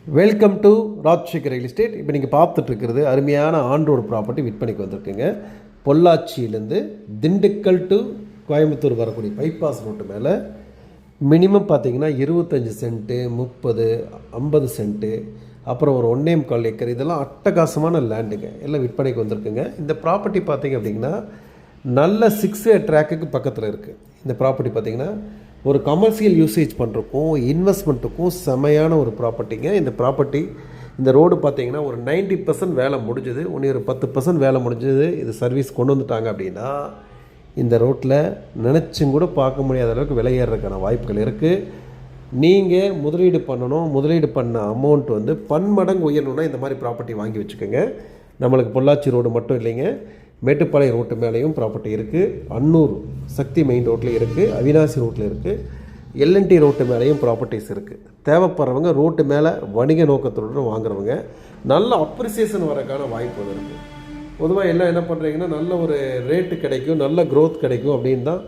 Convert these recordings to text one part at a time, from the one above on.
Welcome to Rajasekhar real estate. இப்போ நீங்கள் பார்த்துட்ருக்கிறது அருமையான ஆன் ரோடு ப்ராப்பர்ட்டி விற்பனைக்கு வந்திருக்குங்க. பொள்ளாச்சியிலேருந்து திண்டுக்கல் டு கோயம்புத்தூர் வரக்கூடிய பைபாஸ் ரோட்டு மேலே மினிமம் பார்த்தீங்கன்னா 25 சென்ட்டு 30 50 சென்ட்டு அப்புறம் ஒரு 1.25 ஏக்கர் இதெல்லாம் அட்டகாசமான லேண்டுங்க. எல்லாம் விற்பனைக்கு வந்திருக்குங்க. இந்த ப்ராப்பர்ட்டி பார்த்திங்க அப்படிங்கன்னா நல்ல 6 ட்ராக்குக்கு பக்கத்தில் இருக்குது. இந்த ப்ராப்பர்ட்டி பார்த்திங்கன்னா ஒரு கமர்ஷியல் யூசேஜ் பண்ணுறக்கும் இன்வெஸ்ட்மெண்ட்டுக்கும் செமையான ஒரு ப்ராப்பர்ட்டிங்க. இந்த ப்ராப்பர்ட்டி இந்த ரோடு பார்த்திங்கன்னா ஒரு 90% வேலை முடிஞ்சுது, ஒரு 10% வேலை முடிஞ்சது. இது சர்வீஸ் கொண்டு வந்துட்டாங்க அப்படின்னா இந்த ரோட்டில் நினச்சும் கூட பார்க்க முடியாத அளவுக்கு விலையேறதுக்கான வாய்ப்புகள் இருக்குது. நீங்கள் முதலீடு பண்ணணும், முதலீடு பண்ண அமௌண்ட் வந்து பன்மடங்கு உயரணுன்னா இந்த மாதிரி ப்ராப்பர்ட்டி வாங்கி வச்சுக்கோங்க. நம்மளுக்கு பொள்ளாச்சி ரோடு மட்டும் இல்லைங்க, மேட்டுப்பாளையம் ரோட்டு மேலேயும் ப்ராப்பர்ட்டி இருக்குது, அன்னூர் சக்தி மெயின் ரோட்டில் இருக்குது, அவினாசி ரோட்டில் இருக்குது, எல்என்டி ரோட்டு மேலேயும் ப்ராப்பர்ட்டிஸ் இருக்குது. தேவைப்படுறவங்க ரோட்டு மேலே வணிக நோக்கத்தோடு வாங்குறவங்க நல்ல அப்ரிசியேஷன் வரக்கான வாய்ப்பு இருக்குது. பொதுவாக எல்லாம் என்ன பண்ணுறீங்கன்னா நல்ல ஒரு ரேட்டு கிடைக்கும், நல்ல க்ரோத் கிடைக்கும் அப்படின்னு தான்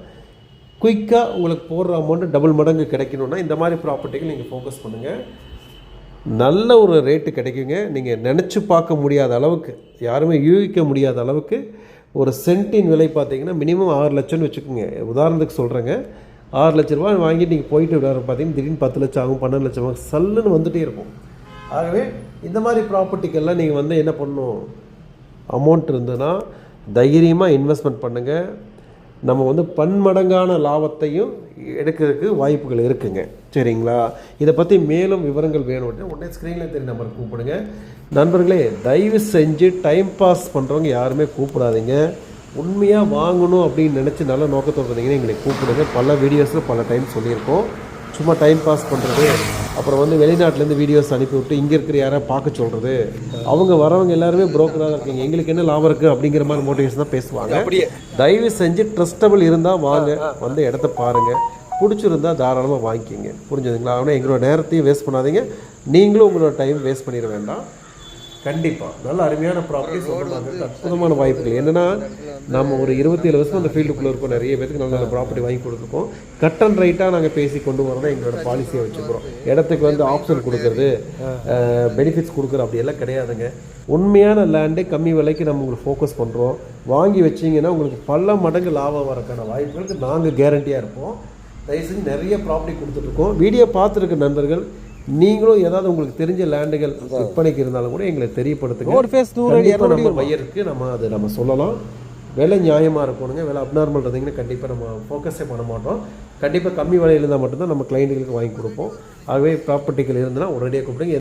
குயிக்காக உங்களுக்கு போடுற அமௌண்ட்டு டபுள் மடங்கு கிடைக்கணுன்னா இந்த மாதிரி ப்ராப்பர்ட்டிகள் நீங்கள் ஃபோக்கஸ் பண்ணுங்கள். நல்ல ஒரு ரேட்டு கிடைக்குங்க. நீங்கள் நினச்சி பார்க்க முடியாத அளவுக்கு, யாருமே யூகிக்க முடியாத அளவுக்கு ஒரு சென்ட்டின் விலை பார்த்தீங்கன்னா மினிமம் 6 லட்சம்னு வச்சுக்கோங்க. உதாரணத்துக்கு சொல்கிறேங்க, 6 லட்ச ரூபா வாங்கிட்டு நீங்கள் போயிட்டு விடாத பார்த்தீங்கன்னா திடீர்னு 10 லட்சம் ஆகும், 12 லட்சம் ஆகும், சல்லுன்னு வந்துகிட்டே இருக்கும். ஆகவே இந்த மாதிரி ப்ராப்பர்ட்டிக்கெல்லாம் நீங்கள் வந்து என்ன பண்ணணும், அமௌண்ட் இருந்ததுன்னா தைரியமாக இன்வெஸ்ட்மெண்ட் பண்ணுங்கள். நம்ம வந்து பன்மடங்கான லாபத்தையும் எடுக்கிறதுக்கு வாய்ப்புகள் இருக்குங்க. சரிங்களா? இதை பற்றி மேலும் விவரங்கள் வேணும்னு உடனே ஸ்க்ரீனில் தெரிய நம்பருக்கு கூப்பிடுங்க. நண்பர்களே, தயவு செஞ்சு டைம் பாஸ் பண்ணுறவங்க யாருமே கூப்பிடாதீங்க. உண்மையாக வாங்கணும் அப்படின்னு நினச்சி நல்ல நோக்கத்தோடு இருந்தீங்கன்னா எங்களை கூப்பிடுங்க. பல வீடியோஸில் பல டைம் சொல்லியிருக்கோம். சும்மா டைம் பாஸ் பண்ணுறது, அப்புறம் வந்து வெளிநாட்டிலேருந்து வீடியோஸ் அனுப்பிவிட்டு இங்கே இருக்கிற யாராவது பார்க்க சொல்கிறது, அவங்க வரவங்க எல்லாருமே புரோக்கராக இருக்கீங்க, எங்களுக்கு என்ன லாபம் இருக்குது அப்படிங்கிற மாதிரி மோட்டிவேஷன் தான் பேசுவாங்க. தயவு செஞ்சு ட்ரஸ்டபிள் இருந்தால் வாங்க, வந்து இடத்த பாருங்கள், பிடிச்சிருந்தா தாராளமாக வாங்கிக்கிங்க. புரிஞ்சுதுங்களா? ஆனால் எங்களோட நேரத்தையும் வேஸ்ட் பண்ணாதீங்க, நீங்களும் உங்களோட டைம் வேஸ்ட் பண்ணிட வேண்டாம். கண்டிப்பாக நல்ல அருமையான ப்ராப்பர்ட்டி சொல்லுவாங்க. அற்புதமான வாய்ப்புகள் என்னென்னா, நம்ம ஒரு 27 வருஷம் அந்த ஃபீல்டுக்குள்ளே இருக்கோம். நிறைய பேருக்கு நல்ல நல்ல ப்ராப்பர்ட்டி வாங்கி கொடுத்துருக்கோம். கட் அண்ட் ரைட்டாக நாங்கள் பேசி கொண்டு வரதான் எங்களோட பாலிசியை வச்சுக்கிறோம். இடத்துக்கு வந்து ஆப்ஷன் கொடுக்குறது, பெனிஃபிட்ஸ் கொடுக்குறது அப்படியெல்லாம் கிடையாதுங்க. உண்மையான லேண்டு கம்மி விலைக்கு நம்ம உங்களுக்கு ஃபோக்கஸ் பண்ணுறோம். வாங்கி வச்சிங்கன்னா உங்களுக்கு பல மடங்கு லாபம் வரக்கான வாய்ப்புகளுக்கு நாங்கள் கேரண்டியாக இருப்போம். தயவுசெஞ்சு நிறைய ப்ராப்பர்ட்டி கொடுத்துட்ருக்கோம். வீடியோ பார்த்துருக்க நண்பர்கள் நீங்களும் ஏதாவது உங்களுக்கு தெரிஞ்ச லேண்டுகள் விற்பனைக்கு இருந்தாலும் கூட எங்களை தெரியப்படுத்துங்க. நம்ம பையருக்கு நம்ம சொல்லலாம். விலை நியாயமாக இருக்கணுங்க. விலை அப்நார்மல் இருந்தீங்கன்னா கண்டிப்பாக நம்ம ஃபோக்கஸே பண்ண மாட்டோம். கண்டிப்பாக கம்மி விலையில் இருந்தால் மட்டும்தான் நம்ம கிளைண்ட்டுகளுக்கு வாங்கி கொடுப்போம். ஆகவே ப்ராப்பர்ட்டிகள் இருந்தால் உடனடியாக கூப்பிடுங்க.